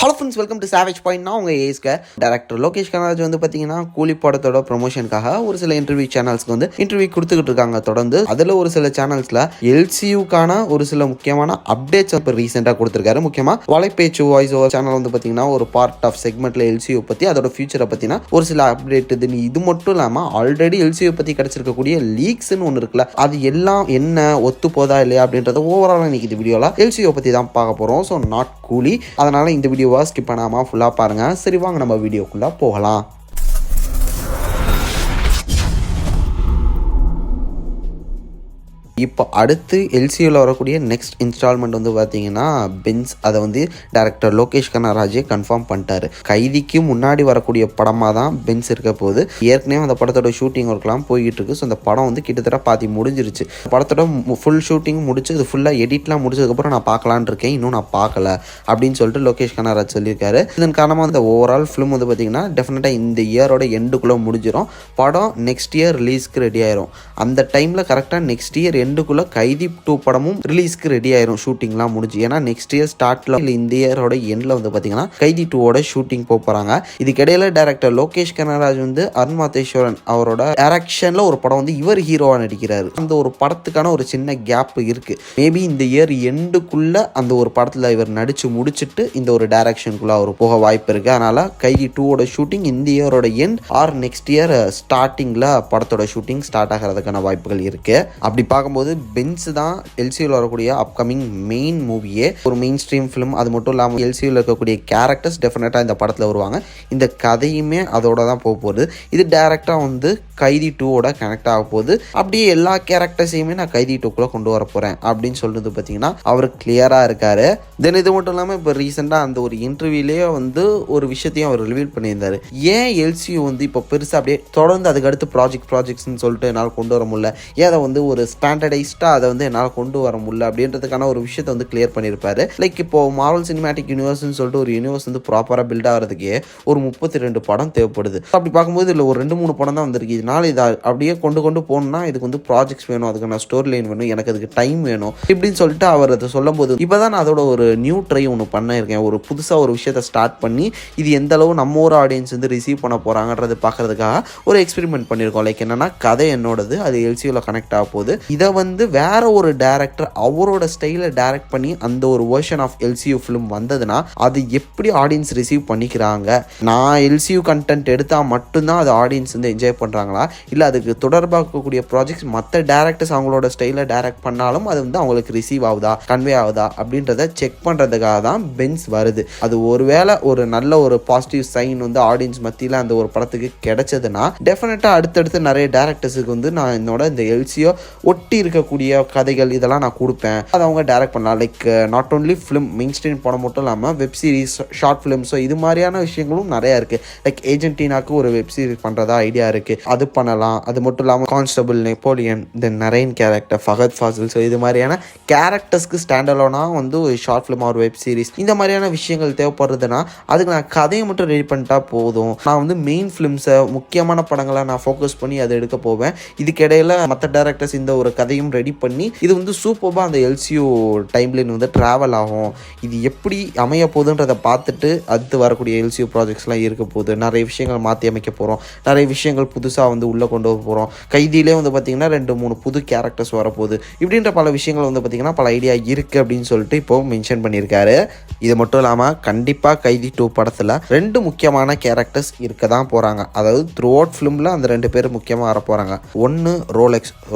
Hello friends, welcome to savage point. நான் உங்கள் ஏஸ்க director Lokesh Kanaraj வந்து பார்த்தீங்கன்னா கூலி படத்தோட ப்ரொமோஷனுக்காக ஒரு சில இன்டர்வியூ சேனல்ஸ்க்கு வந்து இன்டர்வியூ கொடுத்துக்கிட்டு இருக்காங்க தொடர்ந்து. அதில் ஒரு சில சேனல்ஸில் எல்சியூக்கான ஒரு சில முக்கியமான அப்டேட்ஸ் இப்போ ரீசெண்டாக கொடுத்துருக்காரு. முக்கியமாக வலைப்பேச்சு வாய்ஸ் ஓவர் சேனல் வந்து பார்த்தீங்கன்னா ஒரு பார்ட் ஆஃப் செக்மெண்ட்டில் எல்சியூ பற்றி அதோட ஃபியூச்சரை பற்றினா ஒரு சில அப்டேட் இது மட்டும் இல்லாமல் ஆல்ரெடி எல்சியூ பற்றி கிடச்சிருக்கக்கூடிய லீக்ஸ்ன்னு ஒன்று இருக்குல்ல, அது எல்லாம் என்ன ஒத்து போதா இல்லையா அப்படின்றத ஓவராலாக இன்னைக்கு இந்த வீடியோவில் எல்சியூ பற்றி தான் பார்க்க போகிறோம். ஸோ நாட் கூலி, அதனால் இந்த வீடியோவை ஸ்கிப் பண்ணாமல் ஃபுல்லாக பாருங்கள். சரி, வாங்க நம்ம வீடியோக்குள்ளே போகலாம். இப்போ அடுத்து எல்சியூவில் வரக்கூடிய நெக்ஸ்ட் இன்ஸ்டால்மெண்ட் வந்து பார்த்தீங்கன்னா பென்ஸ், அதை வந்து டேரக்டர் லோகேஷ் கனராஜே கன்ஃபார்ம் பண்ணிட்டாரு. கைதிக்கு முன்னாடி வரக்கூடிய படமாக தான் பென்ஸ் இருக்க போகுது. ஏற்கனவே அந்த படத்தோட ஷூட்டிங் ஒர்க்லாம் போய்கிட்டு இருக்கு. ஸோ அந்த படம் வந்து கிட்டத்தட்ட பாதி முடிஞ்சிருச்சு. படத்தோட ஃபுல் ஷூட்டிங் முடிச்சு இது ஃபுல்லாக எடிட்லாம் முடிச்சதுக்கப்புறம் நான் பார்க்கலான் இருக்கேன், இன்னும் நான் பார்க்கல அப்படின்னு சொல்லிட்டு லோகேஷ் கனராஜ் சொல்லியிருக்காரு. இதன் காரணமாக அந்த ஓவரால் ஃபிலிம் வந்து பார்த்தீங்கன்னா டெஃபினட்டாக இந்த இயரோட எண்டுக்குள்ளே முடிஞ்சிடும். படம் நெக்ஸ்ட் இயர் ரிலீஸ்க்கு ரெடி ஆயிரும். அந்த டைமில் கரெக்டாக நெக்ஸ்ட் இயர் எண்டுக்குள்ள கைதி 2 படமும் ரிலீஸ்க்கு ரெடி ஆயிரும், ஷூட்டிங்லாம் முடிஞ்சு. ஏன்னா நெக்ஸ்ட் இயர் ஸ்டார்ட்ல இந்த இயரோட எண்ட்ல வந்து பாத்தீங்கன்னா கைதி 2ஓட ஷூட்டிங் போறாங்க. இதுக்கிடையில டைரக்டர் லோகேஷ் கனராஜ் வந்து அருண் மாதேஸ்வரன் அவரோட டைரக்ஷன்ல ஒரு படம் வந்து இவர் ஹீரோவா நடிக்கிறாரு. அந்த ஒரு படத்துக்கான ஒரு சின்ன கேப் இருக்கு. மேபி இந்த இயர் எண்டுக்குள்ள அந்த ஒரு படத்துல இவர் நடிச்சு முடிச்சுட்டு இந்த ஒரு டைரக்ஷனுக்குள்ள அவர் போக வாய்ப்பு இருக்கு. அதனால கைதி 2ஓட ஷூட்டிங் இந்த இயரோட எண்ட் ஆர் நெக்ஸ்ட் இயர் ஸ்டார்டிங்ல படத்தோட ஷூட்டிங் ஸ்டார்ட் ஆகிறதுக்கான வாய்ப்புகள் இருக்கு. அப்படி பார்க்கும்போது பென்ஸ் தான் எல்சியூவில் வரக்கூடிய அப்கமிங் மெயின் மூவியே. ஒரு மெயின் ஸ்ட்ரீம் ஃபிலிம். அது மட்டும் இல்லாமல் எல்சியூவில் இருக்கக்கூடிய கேரக்டர்ஸ் டெஃபினட்டாக இந்த படத்தில் வருவாங்க. இந்த கதையுமே அதோட தான் போக போகுது. இது டைரக்டாக வந்து கைதி 2ஓட கனெக்ட் ஆக போகுது. அப்படியே எல்லா கேரக்டர்ஸையுமே நான் கைதி 2க்குள்ளே கொண்டு வர போகிறேன் அப்படின்னு சொல்றது பார்த்தீங்கன்னா அவர் கிளியராக இருக்காரு. தென் இது மட்டும் இல்லாமல் இப்போ ரீசெண்டாக அந்த ஒரு இன்டர்வியூலேயே வந்து ஒரு விஷயத்தையும் அவர் ரிவீல் பண்ணியிருந்தாரு. ஏன் எல்சியூ வந்து இப்போ பெருசாக அப்படியே தொடர்ந்து அதுக்கு அடுத்து ப்ராஜெக்ட்ஸ்ன்னு சொல்லிட்டு என்னால் கொண்டு வர முடியல, ஏன் அதை வந்து ஒரு ஸ்டாண்டர்டைஸ்டாக அதை வந்து என்னால் கொண்டு வர முடியல அப்படின்றதுக்கான ஒரு விஷயத்தை வந்து கிளியர் பண்ணியிருப்பாரு. லைக் இப்போ மார்வல் சினிமேட்டிக் யூனிவர்ஸ்னு சொல்லிட்டு ஒரு யூனிவர்ஸ் வந்து ப்ராப்பராக பில்ட் ஆகிறதுக்கே ஒரு 32 படம் தேவைப்படுது. அப்படி பார்க்கும்போது இதில் ஒரு 2-3 படம் தான் வந்திருக்கு. இதனால் இதை அப்படியே கொண்டு போகணும்னா இதுக்கு வந்து ப்ராஜெக்ட்ஸ் வேணும், அதுக்கு நான் ஸ்டோரி லைன் வேணும், எனக்கு அதுக்கு டைம் வேணும் இப்படின்னு சொல்லிட்டு அவர் அதை சொல்லும் போது இப்போ தான் நான் அதோட ஒரு நியூ ட்ரை ஒன்று பண்ணியிருக்கேன். ஒரு புதுசாக ஒரு விஷயத்தை ஸ்டார்ட் பண்ணி இது எந்த அளவு நம்ம ஒரு ஆடியன்ஸ் வந்து ரிசீவ் பண்ண போகிறாங்கன்றது பார்க்கறதுக்காக ஒரு எக்ஸ்பெரிமெண்ட் பண்ணியிருக்கோம். லைக் என்னன்னா, கதை என்னோடது, அது எல்சியூவில் கனெக்ட் ஆக போகுது. இதை வந்து வேற ஒரு டைரக்டர் அவரோட ஸ்டைலை டைரக்ட் பண்ணி அந்த ஒரு வெர்ஷன் ஆஃப் எல்சியூ ஃபிலிம் வந்ததுன்னா அது எப்படி ஆடியன்ஸ் ரிசீவ் பண்ணிக்கிறாங்க, நான் எல்சியூ கண்டென்ட் எடுத்தால் மட்டும்தான் அது ஆடியன்ஸ் வந்து என்ஜாய் பண்ணுறாங்களா, இல்லை அதுக்கு தொடர்பாக இருக்கக்கூடிய ப்ராஜெக்ட்ஸ் மற்ற டேரக்டர்ஸ் அவங்களோட ஸ்டைலை டைரக்ட் பண்ணாலும் அது வந்து அவங்களுக்கு ரிசீவ் ஆகுதா, கன்வே ஆகுதா அப்படின்றத செக் பண்ணுறதுக்காக தான் பென்ஸ் வருது. அது ஒருவேளை ஒரு நல்ல ஒரு பாசிட்டிவ் சைன் வந்து ஆடியன்ஸ் மத்தியில் அந்த ஒரு படத்துக்கு கிடைச்சதுன்னா டெஃபினட்டாக அடுத்தடுத்து நிறைய டேரக்டர்ஸுக்கு வந்து நான் என்னோட இந்த எல்சியோ ஒட்டி இருக்கக்கூடிய கதைகள் இதெல்லாம் நான் கொடுப்பேன், அதை அவங்க டைரக்ட் பண்ணலாம். Like not only film main stream படம் மட்டும் இல்லாமல் web series, short film, so இது மாதிரியான விஷயங்களும் நிறையா இருக்குது. லைக் ஏஜென்டினாக்கு ஒரு வெப் சீரிஸ் பண்ணுறதா ஐடியா இருக்குது, அது பண்ணலாம். அது மட்டும் இல்லாமல் கான்ஸ்டபிள், நெப்போலியன், தென் நரேன் கேரக்டர், ஃபஹத் ஃபாசில், ஸோ இது மாதிரியான கேரக்டர்ஸ்க்கு ஸ்டாண்டலோனாக வந்து ஒரு ஷார்ட் ஃபிலிம் ஒரு வெப் சீரிஸ் இந்த மாதிரியான விஷயங்கள் தேவைப்படுறதுன்னா அதுக்கு நான் கதையை மட்டும் ரெடி பண்ணிட்டா போதும். நான் வந்து மெயின் ஃபிலிம்ஸை முக்கியமான படங்களை நான் ஃபோக்கஸ் பண்ணி அதை எடுக்க போவேன். இதுக்கிடையில் மற்ற டேரக்டர்ஸ் இந்த ஒரு கதையும் ரெடி பண்ணி இது வந்து சூப்பராக அந்த எல்சியூ டைம்லைன் வந்து ட்ராவல் ஆகும். இது எப்படி அமைய போகுதுன்றதை பார்த்துட்டு அடுத்து வரக்கூடிய எல்சியூ ப்ராஜெக்ட்ஸ்லாம் இருக்க போகுது. நிறைய விஷயங்கள் மாற்றி அமைக்க போகிறோம், நிறைய விஷயங்கள் புதுசாக வந்து உள்ளே கொண்டு வர போகிறோம். கைதியிலே வந்து பார்த்திங்கன்னா 2-3 புது கேரக்டர்ஸ் வரப்போகுது. இப்படின்ற பல விஷயங்கள் வந்து பார்த்திங்கன்னா பல ஐடியா இருக்குது அப்படின்னு சொல்லிட்டு இப்போ மென்ஷன் பண்ணியிருக்காரு. இது மட்டும் இல்லாமல் கண்டிப்பாக கைதி 2 படத்தில் 2 முக்கியமான கேரக்டர்ஸ் இருக்க தான் போகிறாங்க. அதாவது த்ரூ அவுட் ஃபிலிமில் அந்த 2 பேர் முக்கியமாக வர போகிறாங்க. ஒன்று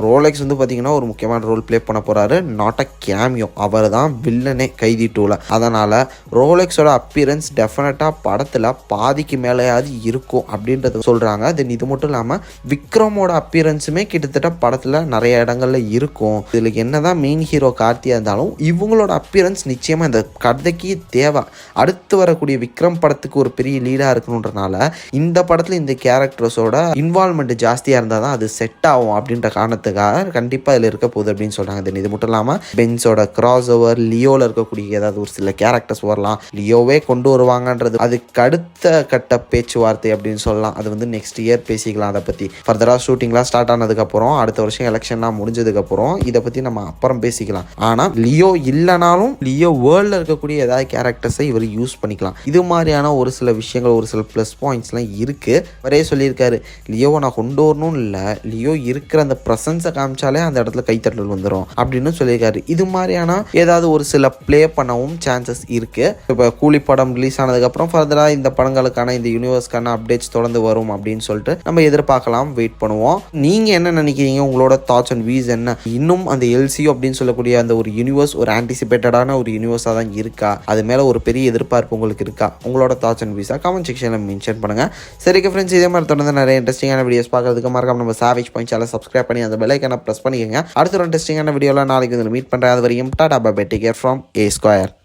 ரோலெக்ஸ் வந்து பார்த்திங்கன்னா ஒரு முக்கியமான ரோல் ப்ளே பண்ண போகிறாரு. நாட் அ கேமியோ, அவர் தான் வில்லனே கைதி 2ல். அதனால் ரோலெக்ஸோட அப்பியரன்ஸ் டெஃபினட்டாக படத்தில் பாதிக்கு மேலேயாவது இருக்கும் அப்படின்றது சொல்கிறாங்க. தென் இது மட்டும் இல்லாமல் விக்ரமோட அப்பியரன்ஸுமே கிட்டத்தட்ட படத்தில் நிறைய இடங்களில் இருக்கும். இதில் என்னதான் மெயின் ஹீரோ கார்த்தியாக இருந்தாலும் இவங்களோட அப்பியரன்ஸ் நிச்சயமாக இந்த கதைக்கு தேவை. அடுத்து வரக்கூடிய விக்ரம் படத்துக்கு ஒரு பெரிய லீடாக இருக்கணுன்றனால இந்த படத்தில் இந்த கேரக்டர்ஸோட இன்வால்மெண்ட் ஜாஸ்தியாக இருந்தால் தான் அது செட் ஆகும் அப்படின்ற காரணத்துக்காக கண்டிப்பாக கண்டிப்பாக இதில் இருக்க போகுது அப்படின்னு சொல்கிறாங்க. தென் இது மட்டும் இல்லாமல் பென்ஸோட கிராஸ் ஓவர் லியோவில் இருக்கக்கூடிய ஏதாவது ஒரு சில கேரக்டர்ஸ் வரலாம், லியோவே கொண்டு வருவாங்கன்றது அதுக்கு அடுத்த கட்ட பேச்சுவார்த்தை அப்படின்னு சொல்லலாம். அது வந்து நெக்ஸ்ட் இயர் பேசிக்கலாம். அதை பற்றி ஃபர்தராக ஷூட்டிங்லாம் ஸ்டார்ட் ஆனதுக்கப்புறம் அடுத்த வருஷம் எலெக்ஷன்லாம் முடிஞ்சதுக்கப்புறம் இதை பற்றி நம்ம அப்புறம் பேசிக்கலாம். ஆனால் லியோ இல்லைனாலும் லியோ வேர்ல்டில் இருக்கக்கூடிய ஏதாவது கேரக்டர்ஸை இவர் யூஸ் பண்ணிக்கலாம். இது மாதிரியான ஒரு சில விஷயங்கள், ஒரு சில ப்ளஸ் பாயிண்ட்ஸ்லாம் இருக்குது. அவரே சொல்லியிருக்காரு, லியோவை நான் கொண்டு வரணும் இல்லை, லியோ இருக்கிற அந்த ப்ரெசன்ஸை காமிச்சாலே அந்த இடத்துல கைத்தட்டல் வந்துடும் அப்படின்னு சொல்லியிருக்காரு. இது மாதிரியான ஏதாவது ஒரு சில ப்ளே பண்ணவும் சான்சஸ் இருக்குது. இப்போ கூலி படம் ரிலீஸ் ஆனதுக்கப்புறம் ஃபர்தராக இந்த படங்களுக்கான இந்த யூனிவர்ஸ்க்கான அப்டேட்ஸ் தொடர்ந்து வரும் அப்படின்னு சொல்லிட்டு நம்ம எதிர்பார்க்கலாம், வெயிட் பண்ணுவோம். நீங்கள் என்ன நினைக்கிறீங்க? உங்களோட தாட்ஸ் அண்ட் வியூஸ் என்ன? இன்னும் அந்த எல்சியூ அப்படின்னு சொல்லக்கூடிய அந்த ஒரு யூனிவர்ஸ் ஒரு ஆன்டிசிபேட்டடான ஒரு யூனிவர்ஸாக தான் இருக்கா? அது மேலே ஒரு பெரிய எதிர்பார்ப்பு உங்களுக்கு இருக்கா? உங்களோட தாட்ஸ் அண்ட் வியூஸாக கமெண்ட் செக்ஷனில் மென்ஷன் பண்ணுங்கள். சரிங்க ஃப்ரெண்ட்ஸ், இதே மாதிரி தொடர்ந்து நிறைய இன்ட்ரெஸ்டிங்கான வீடியோஸ் பார்க்கறதுக்கு மறக்காம நம்ம சாவேஜ் பாயிண்ட் சேனலை சப்ஸ்கிரைப் பண்ணி அந்த பெல் ஐக்கானை ப்ரெஸ் பண்ணிக்கோங்க. அடுத்த ஒரு இன்ட்ரெஸ்டிங்கான வீடியோவில் நாளைக்கு வந்து மீட் பண்ணுறேன். அது வரையும் tata bye bye, take care from A Square.